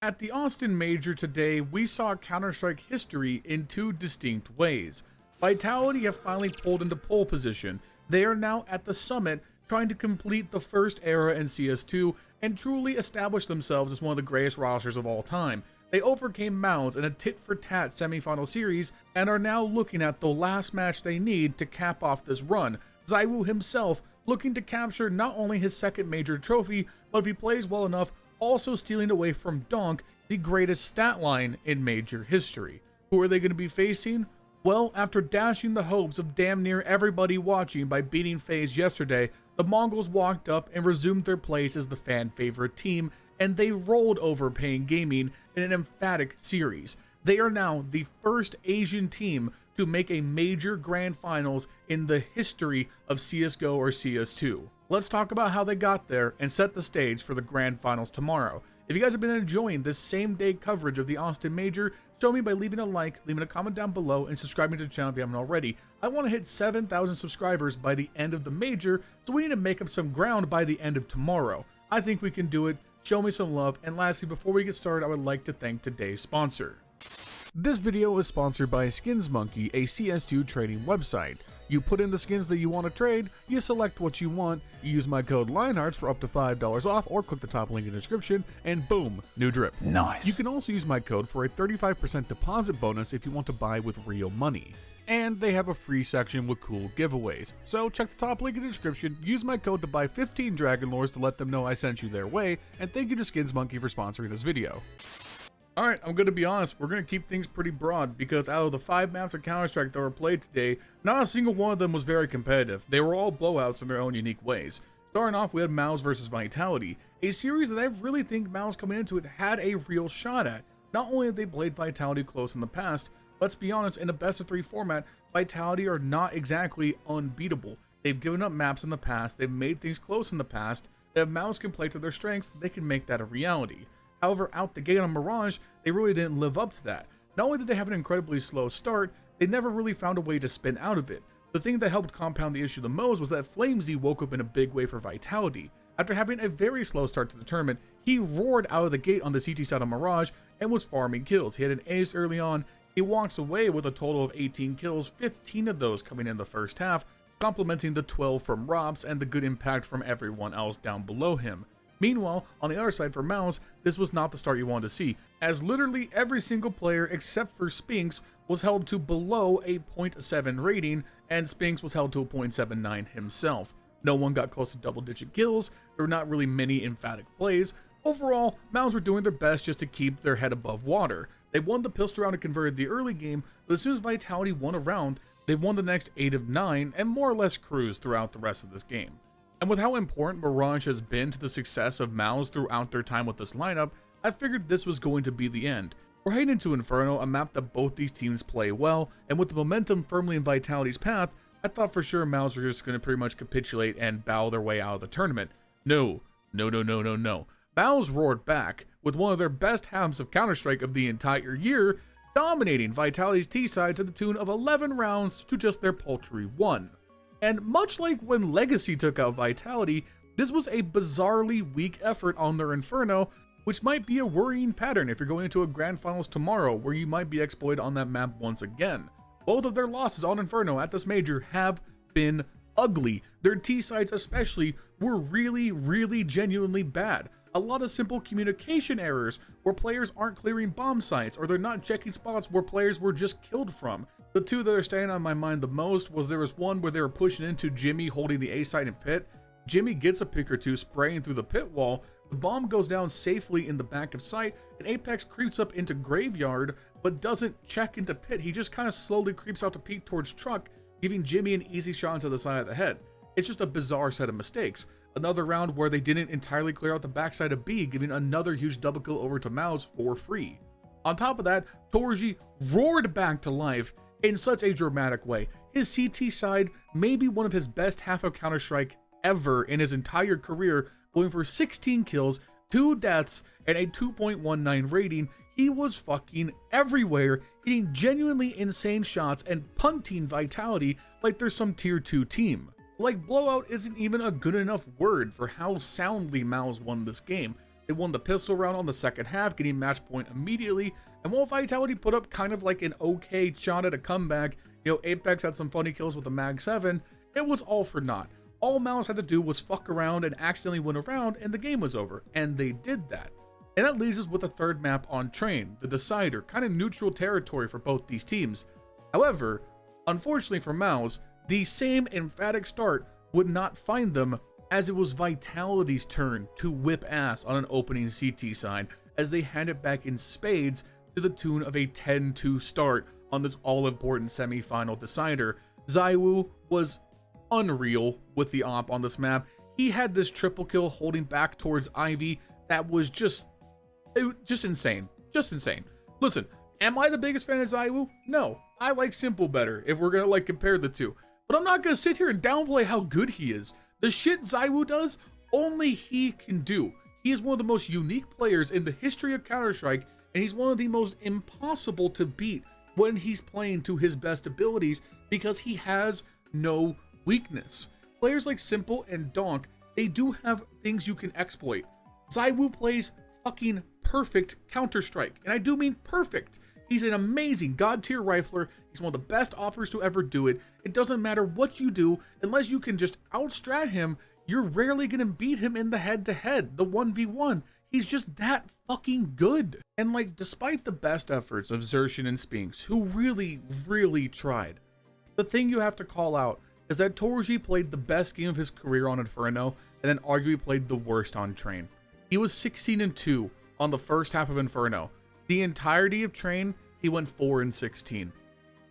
At the Austin Major today, we saw Counter-Strike history in two distinct ways. Vitality have finally pulled into pole position. They are now at the summit, trying to complete the first era in CS2 and truly establish themselves as one of the greatest rosters of all time. They overcame MOUZ in a tit-for-tat semifinal series and are now looking at the last match they need to cap off this run. ZywOo himself looking to capture not only his second major trophy, but if he plays well enough, also stealing away from Donk the greatest stat line in major history. Who are they going to be facing? Well, after dashing the hopes of damn near everybody watching by beating FaZe yesterday, the Mongols walked up and resumed their place as the fan favorite team, and they rolled over Pain Gaming in an emphatic series. They are now the first Asian team to make a major grand finals in the history of CSGO or CS2. Let's talk about how they got there and set the stage for the grand finals tomorrow. If you guys have been enjoying this same day coverage of the Austin Major, show me by leaving a like, leaving a comment down below, and subscribing to the channel if you haven't already. I want to hit 7,000 subscribers by the end of the Major, so we need to make up some ground by the end of tomorrow. I think we can do it. Show me some love. And lastly, before we get started, I would like to thank today's sponsor. This video is sponsored by SkinsMonkey, a CS2 trading website. You put in the skins that you want to trade, you select what you want, you use my code LionHeartZ for up to $5 off, or click the top link in the description, and boom, new drip. Nice. You can also use my code for a 35% deposit bonus if you want to buy with real money. And they have a free section with cool giveaways. So check the top link in the description, use my code to buy 15 Dragon Lores to let them know I sent you their way, and thank you to SkinsMonkey for sponsoring this video. Alright, I'm going to be honest, we're going to keep things pretty broad, because out of the 5 maps of Counter-Strike that were played today, not a single one of them was very competitive. They were all blowouts in their own unique ways. Starting off, we had MOUZ versus Vitality, a series that I really think MOUZ coming into it had a real shot at. Not only have they played Vitality close in the past, let's be honest, in a best-of-3 format, Vitality are not exactly unbeatable. They've given up maps in the past, they've made things close in the past, and if MOUZ can play to their strengths, they can make that a reality. However, out the gate on Mirage, they really didn't live up to that. Not only did they have an incredibly slow start, they never really found a way to spin out of it. The thing that helped compound the issue the most was that FlameZ woke up in a big way for Vitality. After having a very slow start to the tournament, he roared out of the gate on the CT side of Mirage and was farming kills. He had an ace early on, he walks away with a total of 18 kills, 15 of those coming in the first half, complementing the 12 from Robs and the good impact from everyone else down below him. Meanwhile, on the other side for MOUZ, this was not the start you wanted to see, as literally every single player except for Spinks was held to below a 0.7 rating, and Spinks was held to a 0.79 himself. No one got close to double-digit kills, there were not really many emphatic plays. Overall, MOUZ were doing their best just to keep their head above water. They won the pistol round and converted the early game, but as soon as Vitality won a round, they won the next 8 of 9 and more or less cruised throughout the rest of this game. And with how important Mirage has been to the success of MOUZ throughout their time with this lineup, I figured this was going to be the end. We're heading into Inferno, a map that both these teams play well, and with the momentum firmly in Vitality's path, I thought for sure MOUZ were just going to pretty much capitulate and bow their way out of the tournament. No. MOUZ roared back, with one of their best halves of Counter-Strike of the entire year, dominating Vitality's T-side to the tune of 11 rounds to just their paltry 1. And much like when Legacy took out Vitality, this was a bizarrely weak effort on their Inferno, which might be a worrying pattern if you're going into a grand finals tomorrow where you might be exploited on that map once again. Both of their losses on Inferno at this major have been ugly. Their T-sides especially were really genuinely bad. A lot of simple communication errors where players aren't clearing bomb sites, or they're not checking spots where players were just killed from. The two that are staying on my mind the most was there was one where they were pushing into Jimmy holding the A site in pit. Jimmy gets a pick or two spraying through the pit wall, the bomb goes down safely in the back of site, and Apex creeps up into Graveyard, but doesn't check into pit. He just kind of slowly creeps out to peek towards truck, giving Jimmy an easy shot into the side of the head. It's just a bizarre set of mistakes. Another round where they didn't entirely clear out the backside of B, giving another huge double kill over to MOUZ for free. On top of that, Torji roared back to life in such a dramatic way. His CT side may be one of his best half of Counter-Strike ever in his entire career, going for 16 kills, 2 deaths, and a 2.19 rating. He was fucking everywhere, hitting genuinely insane shots and punting Vitality like there's some tier 2 team. Like, blowout isn't even a good enough word for how soundly MOUZ won this game. They won the pistol round on the second half, getting match point immediately. And while Vitality put up kind of like an okay shot at a comeback, you know, Apex had some funny kills with the Mag 7, it was all for naught. All MOUZ had to do was fuck around and accidentally win a round, and the game was over. And they did that. And that leaves us with a third map on Train, the Decider, kind of neutral territory for both these teams. However, unfortunately for MOUZ, the same emphatic start would not find them, as it was Vitality's turn to whip ass on an opening CT side, as they hand it back in spades to the tune of a 10-2 start on this all-important semi-final Decider. ZywOo was unreal with the op on this map. He had this triple kill holding back towards Ivy that was just insane. Just insane. Listen, am I the biggest fan of ZywOo? No. I like Simple better if we're gonna like compare the two. But I'm not gonna sit here and downplay how good he is. The shit ZywOo does, only he can do. He is one of the most unique players in the history of Counter-Strike, and he's one of the most impossible to beat when he's playing to his best abilities because he has no weakness. Players like Simple and Donk, they do have things you can exploit. ZywOo plays fucking perfect Counter-Strike, and I do mean perfect. He's an amazing god-tier rifler. He's one of the best operators to ever do it. It doesn't matter what you do, unless you can just outstrat him, you're rarely gonna beat him in the head-to-head, the 1v1. He's just that fucking good. And like, despite the best efforts of Xerxin and Spinks, who really tried, the thing you have to call out is that Torji played the best game of his career on Inferno, and then arguably played the worst on Train. He was 16-2 on the first half of Inferno. The entirety of Train, he went 4-16.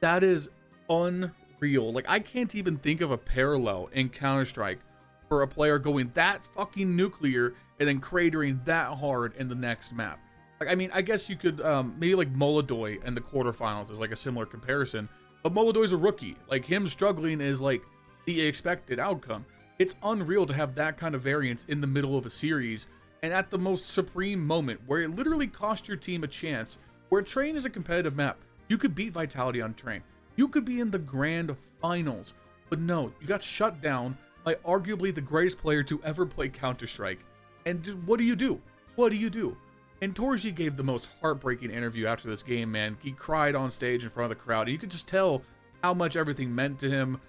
That is unreal. Like, I can't even think of a parallel in Counter-Strike for a player going that fucking nuclear and then cratering that hard in the next map. Like, I mean, I guess you could, maybe like Molodoy in the quarterfinals is like a similar comparison, but Molodoy's a rookie. Like, him struggling is like the expected outcome. It's unreal to have that kind of variance in the middle of a series, and at the most supreme moment where it literally cost your team a chance, where Train is a competitive map. You could beat Vitality on Train. You could be in the grand finals, but no, you got shut down by arguably the greatest player to ever play Counter-Strike. And just, what do you do? What do you do? And Torji gave the most heartbreaking interview after this game, man. He cried on stage in front of the crowd. You could just tell how much everything meant to him.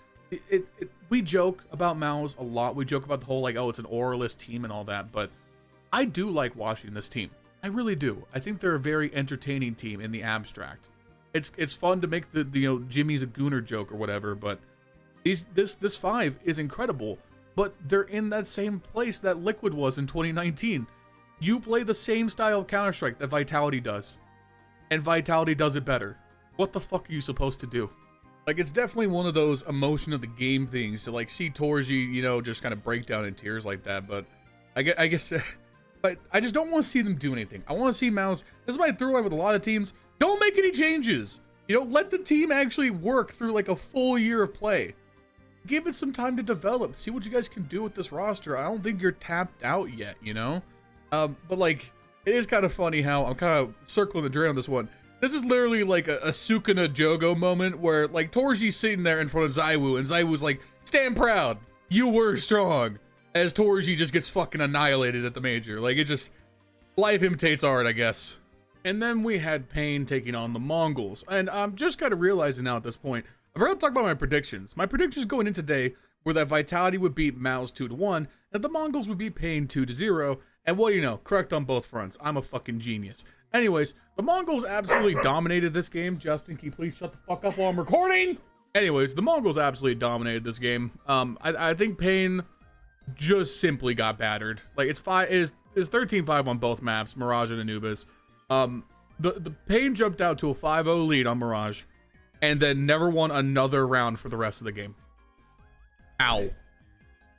We joke about MOUZ a lot. We joke about the whole, like, oh, it's an auralist team and all that, but I do like watching this team. I really do. I think they're a very entertaining team in the abstract. It's fun to make the you know, Jimmy's a gooner joke or whatever, but this 5 is incredible. But they're in that same place that Liquid was in 2019. You play the same style of Counter-Strike that Vitality does, and Vitality does it better. What the fuck are you supposed to do? Like, it's definitely one of those emotion of the game things to like see Torji, you know, just kind of break down in tears like that. But I guess but I just don't want to see them do anything. I want to see MOUZ. This is my through line with a lot of teams. Don't make any changes. You know, let the team actually work through like a full year of play. Give it some time to develop. See what you guys can do with this roster. I don't think you're tapped out yet, you know? But like, it is kind of funny how I'm kind of circling the drain on this one. This is literally like a Sukuna Jogo moment where like Torji's sitting there in front of ZywOo, and ZywOo's like, stand proud. You were strong. As Torji just gets fucking annihilated at the major. Like, it just, life imitates art, I guess. And then we had Pain taking on the Mongolz. And I'm just kind of realizing now at this point, I've heard to talk about my predictions. My predictions going in today were that Vitality would beat MOUZ 2-1, that the Mongolz would beat Pain 2-0, and what do you know, correct on both fronts. I'm a fucking genius. Anyways, the Mongolz absolutely dominated this game. Justin, can you please shut the fuck up while I'm recording? Anyways, the Mongolz absolutely dominated this game. I think Pain just simply got battered. Like, it's 13-5 on both maps, Mirage and Anubis. The Pain jumped out to a 5-0 lead on Mirage, and then never won another round for the rest of the game. Ow.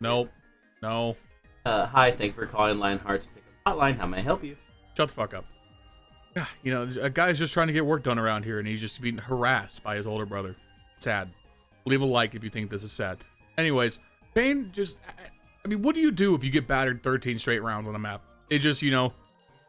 Nope. No. Hi, thank you for calling LionHeartZ hotline. How may I help you? Shut the fuck up. You know, a guy's just trying to get work done around here, and he's just being harassed by his older brother. Sad. Leave a like if you think this is sad. Anyways, Pain just... I mean, what do you do if you get battered 13 straight rounds on a map? It just, you know,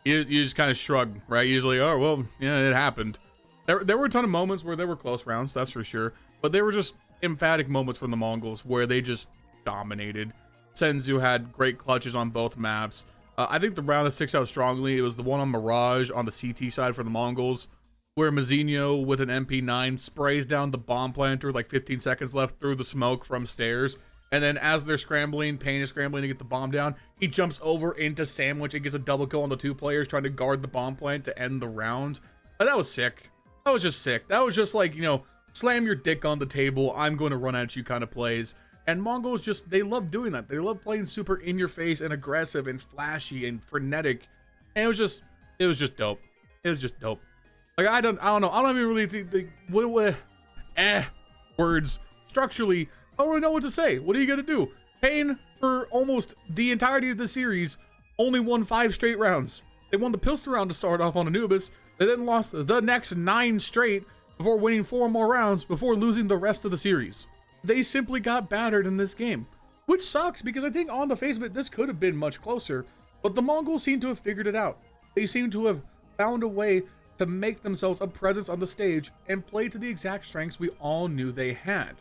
you just kind of shrug, right? Usually, oh, well, yeah, it happened. There were a ton of moments where there were close rounds, that's for sure. But they were just emphatic moments from the Mongolz where they just dominated. Senzu had great clutches on both maps. I think the round that sticks out strongly, it was the one on Mirage on the CT side for the Mongols, where Mazinho with an MP9 sprays down the bomb planter, like 15 seconds left, through the smoke from stairs. And then as they're scrambling, Payne is scrambling to get the bomb down, he jumps over into Sandwich and gets a double kill on the 2 players trying to guard the bomb plant to end the round. That was sick. That was just sick. That was just like, you know, slam your dick on the table, I'm going to run at you kind of plays. And Mongols just, they love doing that. They love playing super in your face and aggressive and flashy and frenetic. And it was just dope. It was just dope. Like, I don't know. I don't even really think words. Structurally, I don't really know what to say. What are you gonna do? Payne, for almost the entirety of the series, only won 5 straight rounds. They won the pistol round to start off on Anubis. They then lost the next 9 straight before winning 4 more rounds before losing the rest of the series. They simply got battered in this game, which sucks because I think on the face of it, this could have been much closer, but the Mongols seem to have figured it out. They seem to have found a way to make themselves a presence on the stage and play to the exact strengths we all knew they had.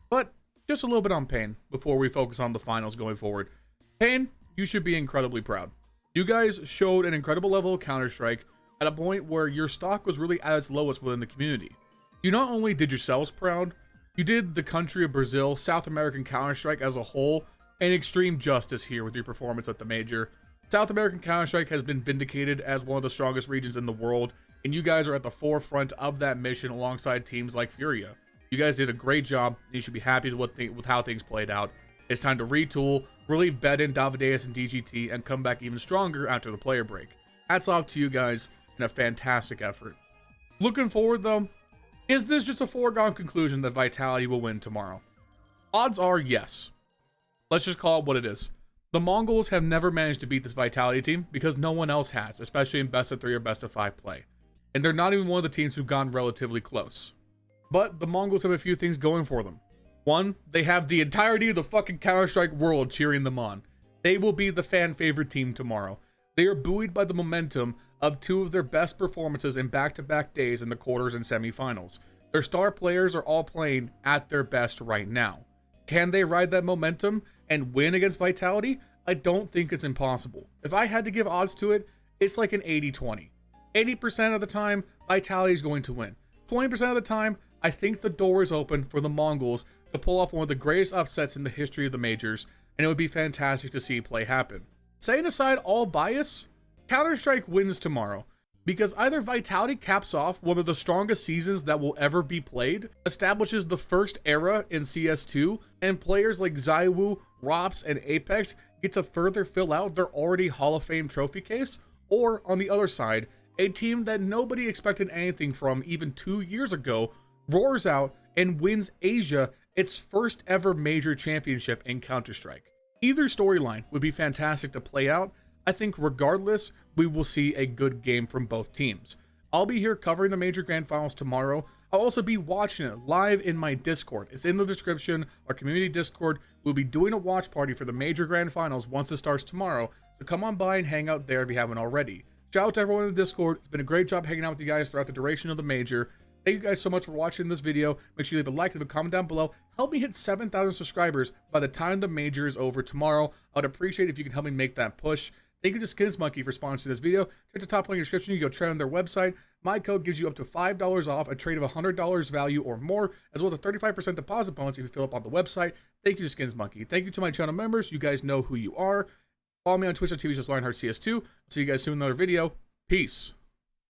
But just a little bit on Payne before we focus on the finals going forward. Payne, you should be incredibly proud. You guys showed an incredible level of Counter-Strike at a point where your stock was really at its lowest within the community. You not only did yourselves proud, you did the country of Brazil, South American Counter-Strike as a whole, an extreme justice here with your performance at the major. South American Counter-Strike has been vindicated as one of the strongest regions in the world, and you guys are at the forefront of that mission alongside teams like Furia. You guys did a great job, and you should be happy with how things played out. It's time to retool, really bed in Davideus and DGT, and come back even stronger after the player break. Hats off to you guys, and a fantastic effort. Looking forward though, is this just a foregone conclusion that Vitality will win tomorrow? Odds are yes. Let's just call it what it is. The Mongols have never managed to beat this Vitality team because no one else has, especially in best of 3 or best of 5 play. And they're not even one of the teams who've gone relatively close. But the Mongols have a few things going for them. One, they have the entirety of the fucking Counter-Strike world cheering them on. They will be the fan favorite team tomorrow. They are buoyed by the momentum of 2 of their best performances in back-to-back days in the quarters and semifinals. Their star players are all playing at their best right now. Can they ride that momentum and win against Vitality? I don't think it's impossible. If I had to give odds to it, it's like an 80-20. 80% of the time, Vitality is going to win. 20% of the time, I think the door is open for the Mongols to pull off one of the greatest upsets in the history of the majors, and it would be fantastic to see play happen. Setting aside all bias, Counter-Strike wins tomorrow, because either Vitality caps off one of the strongest seasons that will ever be played, establishes the first era in CS2, and players like ZywOo, Rops, and Apex get to further fill out their already Hall of Fame trophy case, or on the other side, a team that nobody expected anything from even 2 years ago roars out and wins Asia its first ever major championship in Counter-Strike. Either storyline would be fantastic to play out. I think regardless, we will see a good game from both teams. I'll be here covering the major grand finals tomorrow. I'll also be watching it live in my Discord. It's in the description, our community Discord. We'll be doing a watch party for the major grand finals once it starts tomorrow, so come on by and hang out there if you haven't already. Shout out to everyone in the Discord. It's been a great job hanging out with you guys throughout the duration of the major. Thank you guys so much for watching this video. Make sure you leave a like, leave a comment down below. Help me hit 7,000 subscribers by the time the major is over tomorrow. I'd appreciate it if you could help me make that push. Thank you to SkinsMonkey for sponsoring this video. Check the top link in the description. You can go trade on their website. My code gives you up to $5 off a trade of $100 value or more, as well as a 35% deposit bonus if you fill up on the website. Thank you to SkinsMonkey. Thank you to my channel members. You guys know who you are. Follow me on Twitch.tv/LionHeartZ CS2. See you guys soon in another video. Peace.